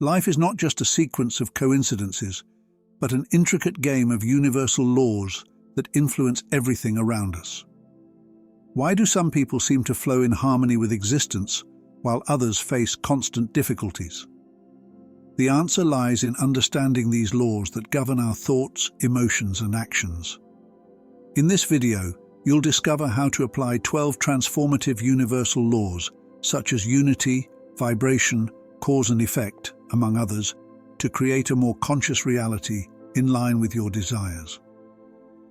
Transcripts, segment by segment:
Life is not just a sequence of coincidences, but an intricate game of universal laws that influence everything around us. Why do some people seem to flow in harmony with existence, while others face constant difficulties? The answer lies in understanding these laws that govern our thoughts, emotions, and actions. In this video, you'll discover how to apply 12 transformative universal laws, such as unity, vibration, cause and effect, among others, to create a more conscious reality in line with your desires.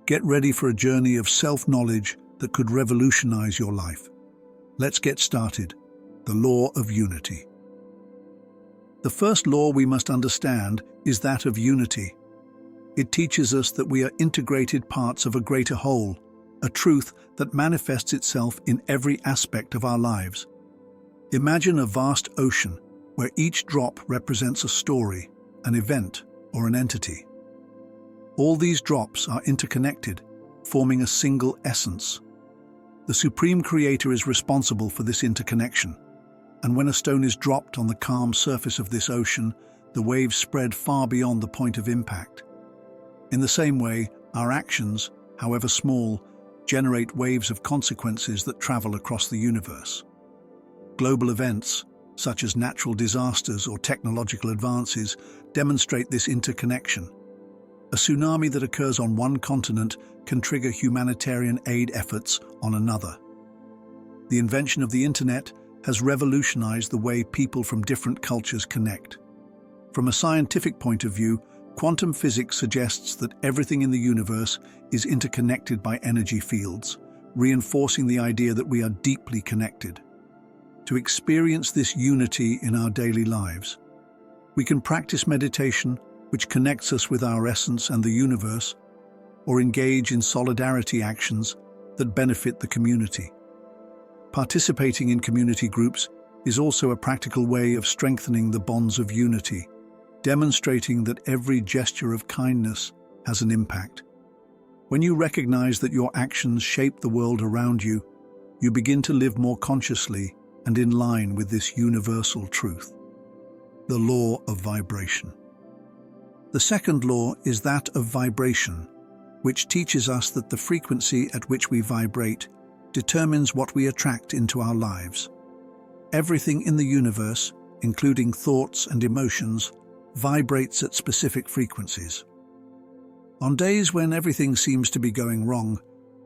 Get ready for a journey of self-knowledge that could revolutionize your life. Let's get started. The law of unity. The first law we must understand is that of unity. It teaches us that we are integrated parts of a greater whole, a truth that manifests itself in every aspect of our lives. Imagine a vast ocean where each drop represents a story, an event, or an entity. All these drops are interconnected, forming a single essence. The Supreme Creator is responsible for this interconnection, and when a stone is dropped on the calm surface of this ocean, the waves spread far beyond the point of impact. In the same way, our actions, however small, generate waves of consequences that travel across the universe. Global events, such as natural disasters or technological advances, demonstrate this interconnection. A tsunami that occurs on one continent can trigger humanitarian aid efforts on another. The invention of the internet has revolutionized the way people from different cultures connect. From a scientific point of view, quantum physics suggests that everything in the universe is interconnected by energy fields, reinforcing the idea that we are deeply connected. To experience this unity in our daily lives, we can practice meditation, which connects us with our essence and the universe, or engage in solidarity actions that benefit the community. Participating in community groups is also a practical way of strengthening the bonds of unity, demonstrating that every gesture of kindness has an impact. When you recognize that your actions shape the world around you, you begin to live more consciously and in line with this universal truth. The law of vibration. The second law is that of vibration, which teaches us that the frequency at which we vibrate determines what we attract into our lives. Everything in the universe, including thoughts and emotions, vibrates at specific frequencies. On days when everything seems to be going wrong,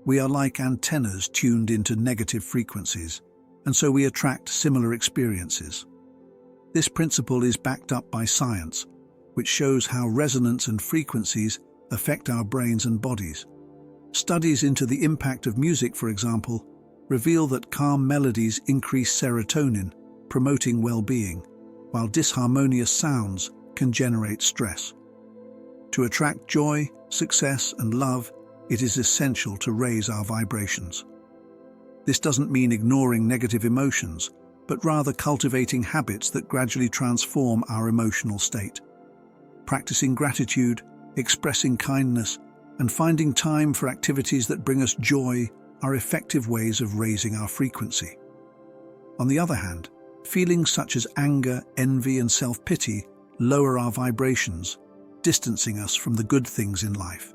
we are like antennas tuned into negative frequencies, and so we attract similar experiences. This principle is backed up by science, which shows how resonance and frequencies affect our brains and bodies. Studies into the impact of music, for example, reveal that calm melodies increase serotonin, promoting well-being, while disharmonious sounds can generate stress. To attract joy, success, and love, it is essential to raise our vibrations. This doesn't mean ignoring negative emotions, but rather cultivating habits that gradually transform our emotional state. Practicing gratitude, expressing kindness, and finding time for activities that bring us joy are effective ways of raising our frequency. On the other hand, feelings such as anger, envy, and self-pity lower our vibrations, distancing us from the good things in life.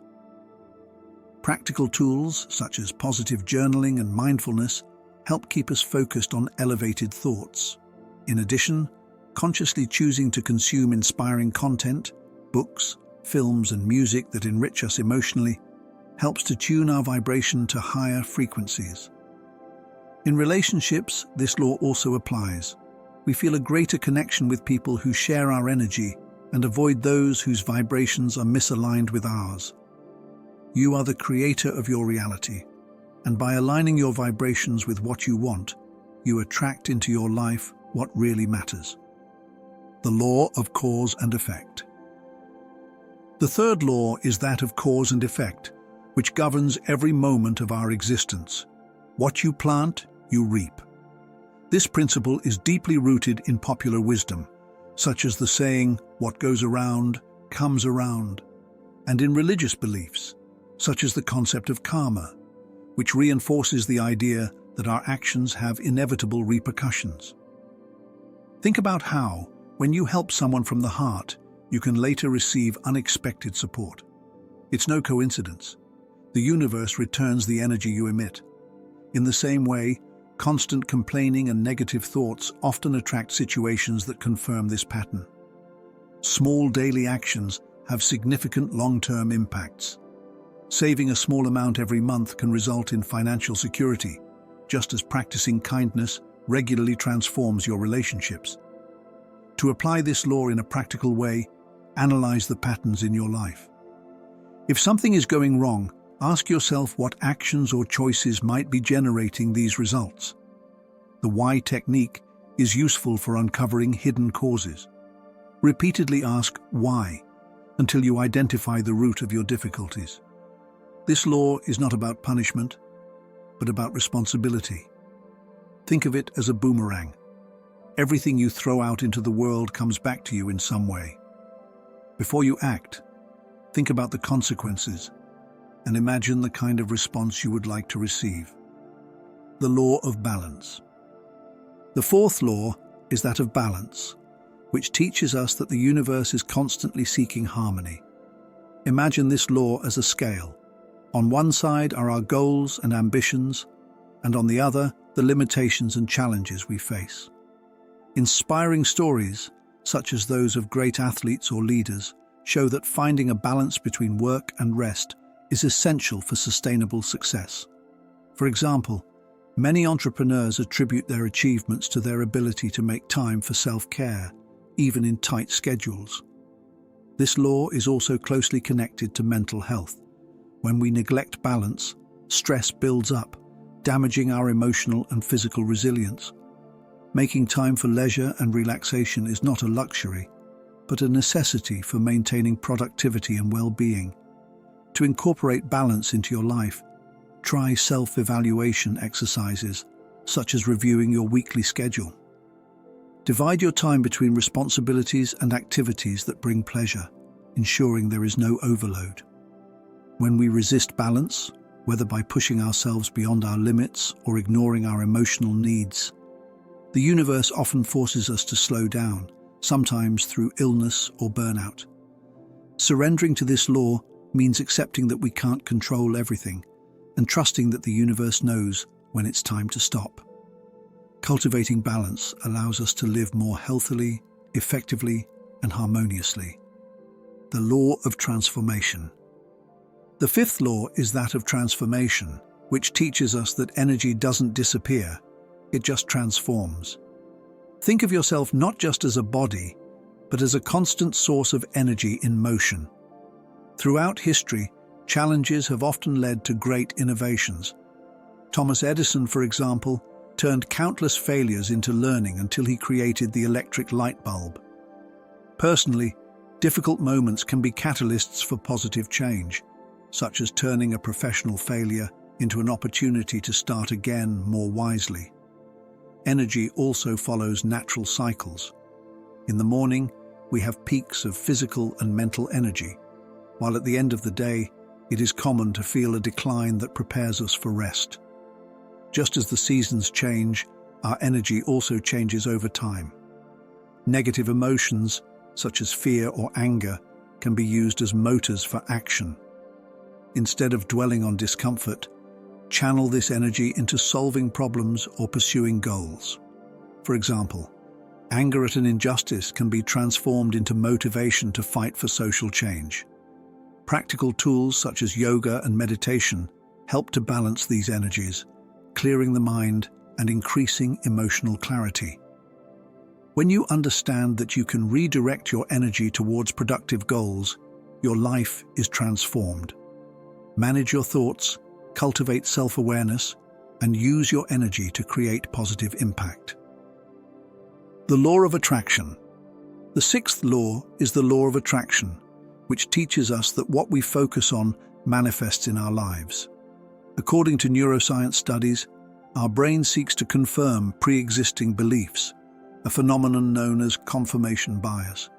Practical tools such as positive journaling and mindfulness help keep us focused on elevated thoughts. In addition, consciously choosing to consume inspiring content, books, films, and music that enrich us emotionally helps to tune our vibration to higher frequencies. In relationships, this law also applies. We feel a greater connection with people who share our energy and avoid those whose vibrations are misaligned with ours. You are the creator of your reality, and by aligning your vibrations with what you want, you attract into your life what really matters. The law of cause and effect. The third law is that of cause and effect, which governs every moment of our existence. What you plant, you reap. This principle is deeply rooted in popular wisdom, such as the saying, "What goes around, comes around," and in religious beliefs, such as the concept of karma, which reinforces the idea that our actions have inevitable repercussions. Think about how, When you help someone from the heart, you can later receive unexpected support. It's no coincidence. The universe returns the energy you emit. In the same way, constant complaining and negative thoughts often attract situations that confirm this pattern. Small daily actions have significant long-term impacts. Saving a small amount every month can result in financial security, just as practicing kindness regularly transforms your relationships. To apply this law in a practical way, analyze the patterns in your life. If something is going wrong, ask yourself what actions or choices might be generating these results. The why technique is useful for uncovering hidden causes. Repeatedly ask why until you identify the root of your difficulties. This law is not about punishment, but about responsibility. Think of it as a boomerang. Everything you throw out into the world comes back to you in some way. Before you act, think about the consequences and imagine the kind of response you would like to receive. The law of balance. The fourth law is that of balance, which teaches us that the universe is constantly seeking harmony. Imagine this law as a scale. On one side are our goals and ambitions, and on the other, the limitations and challenges we face. Inspiring stories, such as those of great athletes or leaders, show that finding a balance between work and rest is essential for sustainable success. For example, many entrepreneurs attribute their achievements to their ability to make time for self-care, even in tight schedules. This law is also closely connected to mental health. When we neglect balance, stress builds up, damaging our emotional and physical resilience. Making time for leisure and relaxation is not a luxury, but a necessity for maintaining productivity and well-being. To incorporate balance into your life, try self-evaluation exercises, such as reviewing your weekly schedule. Divide your time between responsibilities and activities that bring pleasure, ensuring there is no overload. When we resist balance, whether by pushing ourselves beyond our limits or ignoring our emotional needs, the universe often forces us to slow down, sometimes through illness or burnout. Surrendering to this law means accepting that we can't control everything and trusting that the universe knows when it's time to stop. Cultivating balance allows us to live more healthily, effectively, and harmoniously. The law of transformation. The fifth law is that of transformation, which teaches us that energy doesn't disappear, it just transforms. Think of yourself not just as a body, but as a constant source of energy in motion. Throughout history, challenges have often led to great innovations. Thomas Edison, for example, turned countless failures into learning until he created the electric light bulb. Personally, difficult moments can be catalysts for positive change, such as turning a professional failure into an opportunity to start again more wisely. Energy also follows natural cycles. In the morning, we have peaks of physical and mental energy, while at the end of the day, it is common to feel a decline that prepares us for rest. Just as the seasons change, our energy also changes over time. Negative emotions, such as fear or anger, can be used as motors for action. Instead of dwelling on discomfort, channel this energy into solving problems or pursuing goals. For example, anger at an injustice can be transformed into motivation to fight for social change. Practical tools such as yoga and meditation help to balance these energies, clearing the mind and increasing emotional clarity. When you understand that you can redirect your energy towards productive goals, your life is transformed. Manage your thoughts, cultivate self-awareness, and use your energy to create positive impact. The law of attraction. The sixth law is the law of attraction, which teaches us that what we focus on manifests in our lives. According to neuroscience studies, our brain seeks to confirm pre-existing beliefs, a phenomenon known as confirmation bias.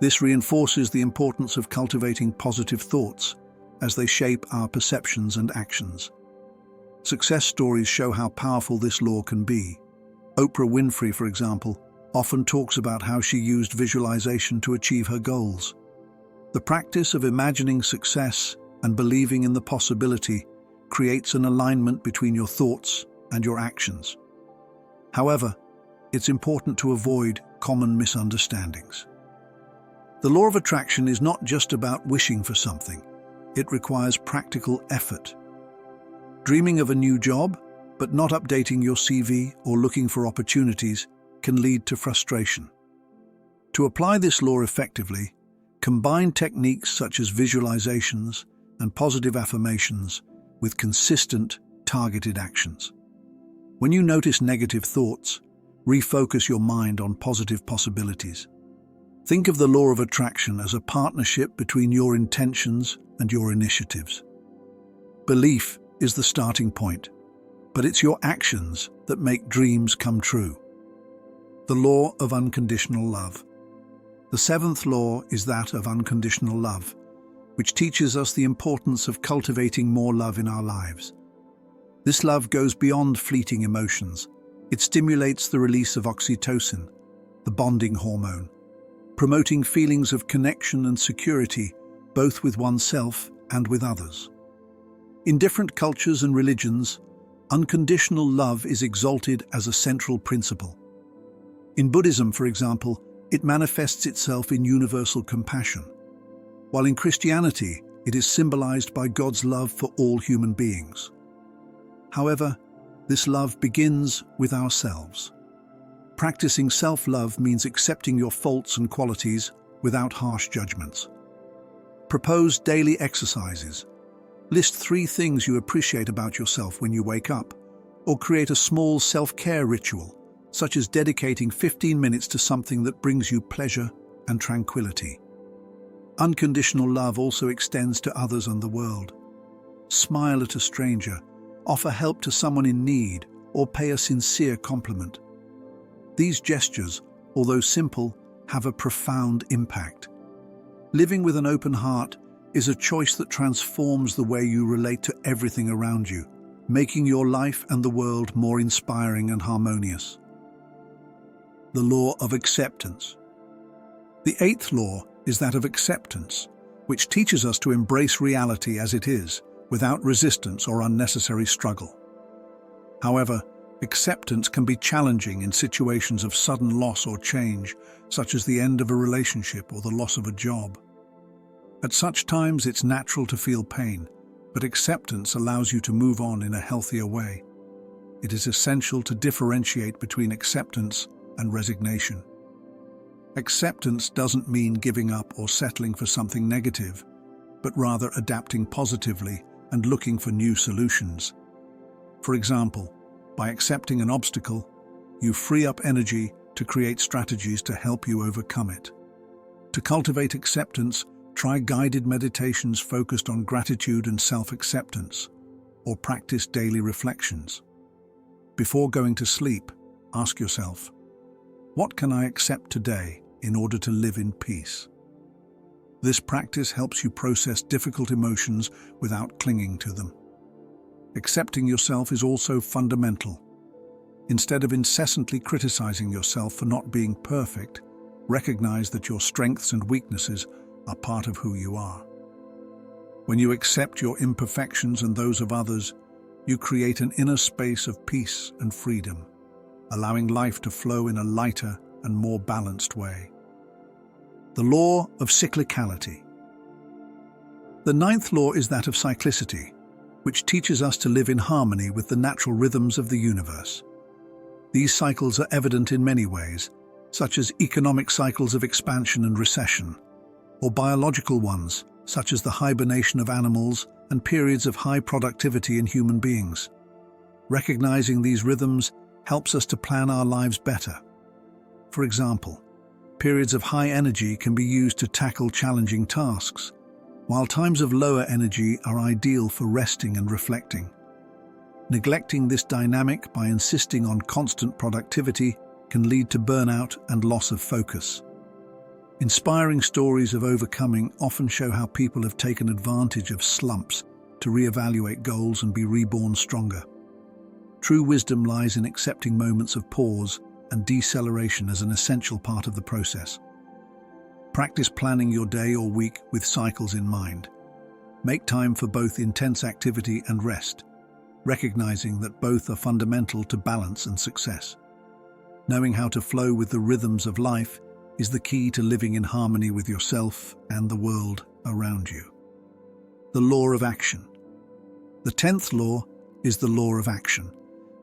This reinforces the importance of cultivating positive thoughts as they shape our perceptions and actions. Success stories show how powerful this law can be. Oprah Winfrey, for example, often talks about how she used visualization to achieve her goals. The practice of imagining success and believing in the possibility creates an alignment between your thoughts and your actions. However, it's important to avoid common misunderstandings. The law of attraction is not just about wishing for something. It requires practical effort. Dreaming of a new job, but not updating your CV or looking for opportunities can lead to frustration. To apply this law effectively, combine techniques such as visualizations and positive affirmations with consistent, targeted actions. When you notice negative thoughts, refocus your mind on positive possibilities. Think of the law of attraction as a partnership between your intentions and your initiatives. Belief is the starting point, but it's your actions that make dreams come true. The law of unconditional love. The seventh law is that of unconditional love, which teaches us the importance of cultivating more love in our lives. This love goes beyond fleeting emotions. It stimulates the release of oxytocin, the bonding hormone, promoting feelings of connection and security, both with oneself and with others. In different cultures and religions, unconditional love is exalted as a central principle. In Buddhism, for example, it manifests itself in universal compassion, while in Christianity, it is symbolized by God's love for all human beings. However, this love begins with ourselves. Practicing self-love means accepting your faults and qualities without harsh judgments. Propose daily exercises. List 3 things you appreciate about yourself when you wake up, or create a small self-care ritual, such as dedicating 15 minutes to something that brings you pleasure and tranquility. Unconditional love also extends to others and the world. Smile at a stranger, offer help to someone in need, or pay a sincere compliment. These gestures, although simple, have a profound impact. Living with an open heart is a choice that transforms the way you relate to everything around you, making your life and the world more inspiring and harmonious. The law of acceptance. The 8th law is that of acceptance, which teaches us to embrace reality as it is, without resistance or unnecessary struggle. However, acceptance can be challenging in situations of sudden loss or change, such as the end of a relationship or the loss of a job. At such times, it's natural to feel pain, but acceptance allows you to move on in a healthier way. It is essential to differentiate between acceptance and resignation. Acceptance doesn't mean giving up or settling for something negative, but rather adapting positively and looking for new solutions. For example, by accepting an obstacle, you free up energy to create strategies to help you overcome it. To cultivate acceptance, try guided meditations focused on gratitude and self-acceptance, or practice daily reflections. Before going to sleep, ask yourself, what can I accept today in order to live in peace? This practice helps you process difficult emotions without clinging to them. Accepting yourself is also fundamental. Instead of incessantly criticizing yourself for not being perfect, recognize that your strengths and weaknesses are part of who you are. When you accept your imperfections and those of others, you create an inner space of peace and freedom, allowing life to flow in a lighter and more balanced way. The law of cyclicality. The 9th law is that of cyclicity, which teaches us to live in harmony with the natural rhythms of the universe. These cycles are evident in many ways, such as economic cycles of expansion and recession, or biological ones, such as the hibernation of animals and periods of high productivity in human beings. Recognizing these rhythms helps us to plan our lives better. For example, periods of high energy can be used to tackle challenging tasks, while times of lower energy are ideal for resting and reflecting. Neglecting this dynamic by insisting on constant productivity can lead to burnout and loss of focus. Inspiring stories of overcoming often show how people have taken advantage of slumps to reevaluate goals and be reborn stronger. True wisdom lies in accepting moments of pause and deceleration as an essential part of the process. Practice planning your day or week with cycles in mind. Make time for both intense activity and rest, recognizing that both are fundamental to balance and success. Knowing how to flow with the rhythms of life is the key to living in harmony with yourself and the world around you. The law of action. The 10th law is the law of action,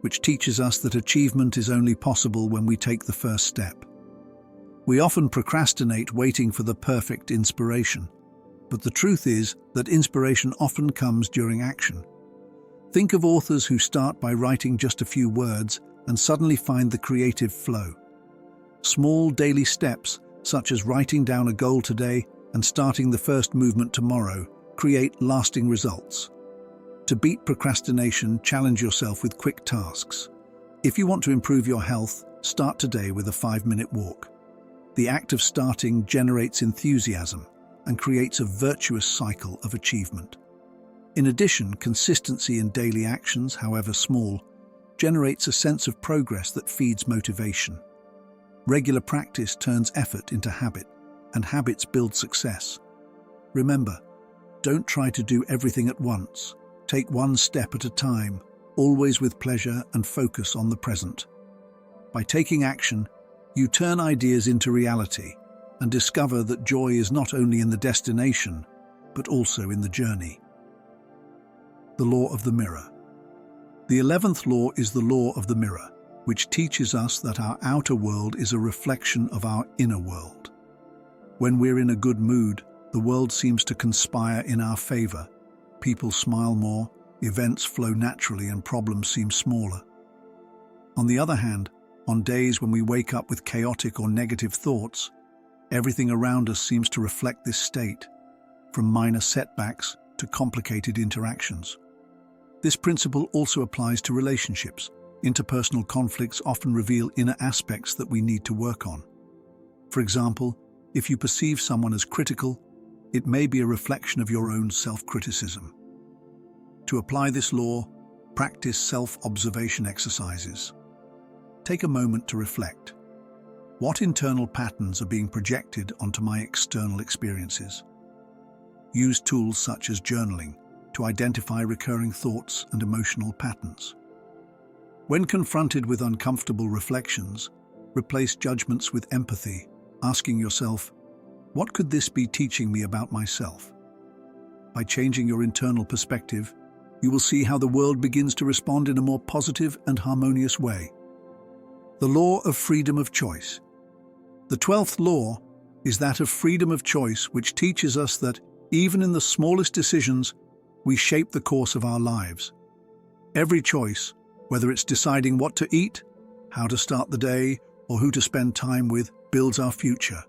which teaches us that achievement is only possible when we take the first step. We often procrastinate waiting for the perfect inspiration, but the truth is that inspiration often comes during action. Think of authors who start by writing just a few words and suddenly find the creative flow. Small daily steps, such as writing down a goal today and starting the first movement tomorrow, create lasting results. To beat procrastination, challenge yourself with quick tasks. If you want to improve your health, start today with a 5-minute walk. The act of starting generates enthusiasm and creates a virtuous cycle of achievement. In addition, consistency in daily actions, however small, generates a sense of progress that feeds motivation. Regular practice turns effort into habit, and habits build success. Remember, don't try to do everything at once. Take one step at a time, always with pleasure and focus on the present. By taking action, you turn ideas into reality and discover that joy is not only in the destination, but also in the journey. The law of the mirror. The 11th law is the law of the mirror, which teaches us that our outer world is a reflection of our inner world. When we're in a good mood, the world seems to conspire in our favor. People smile more, events flow naturally, and problems seem smaller. On the other hand, on days when we wake up with chaotic or negative thoughts, everything around us seems to reflect this state, from minor setbacks to complicated interactions. This principle also applies to relationships. Interpersonal conflicts often reveal inner aspects that we need to work on. For example, if you perceive someone as critical, it may be a reflection of your own self-criticism. To apply this law, practice self-observation exercises. Take a moment to reflect. What internal patterns are being projected onto my external experiences? Use tools such as journaling to identify recurring thoughts and emotional patterns. When confronted with uncomfortable reflections, replace judgments with empathy, asking yourself, what could this be teaching me about myself? By changing your internal perspective, you will see how the world begins to respond in a more positive and harmonious way. The law of freedom of choice. The 12th law is that of freedom of choice, which teaches us that even in the smallest decisions, we shape the course of our lives. Every choice, whether it's deciding what to eat, how to start the day, or who to spend time with, builds our future.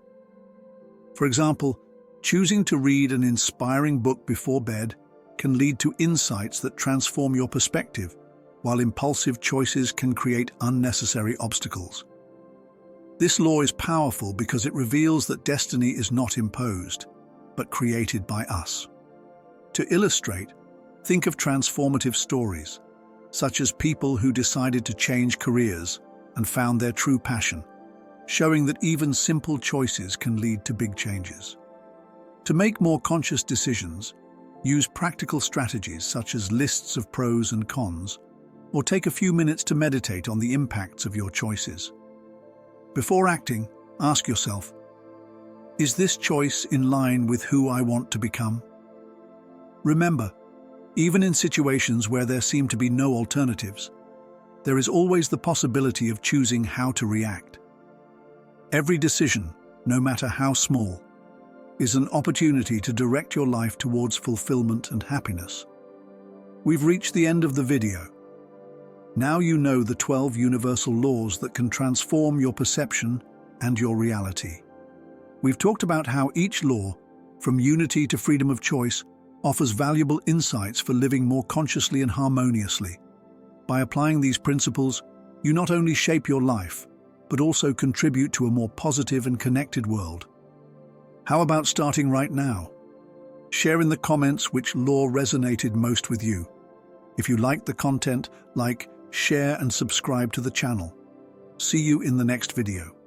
For example, choosing to read an inspiring book before bed can lead to insights that transform your perspective, while impulsive choices can create unnecessary obstacles. This law is powerful because it reveals that destiny is not imposed, but created by us. To illustrate, think of transformative stories, such as people who decided to change careers and found their true passion, showing that even simple choices can lead to big changes. To make more conscious decisions, use practical strategies such as lists of pros and cons, or take a few minutes to meditate on the impacts of your choices. Before acting, ask yourself, is this choice in line with who I want to become? Remember, even in situations where there seem to be no alternatives, there is always the possibility of choosing how to react. Every decision, no matter how small, is an opportunity to direct your life towards fulfillment and happiness. We've reached the end of the video. Now you know the 12 universal laws that can transform your perception and your reality. We've talked about how each law, from unity to freedom of choice, offers valuable insights for living more consciously and harmoniously. By applying these principles, you not only shape your life, but also contribute to a more positive and connected world. How about starting right now? Share in the comments which law resonated most with you. If you liked the content, like, share and subscribe to the channel. See you in the next video.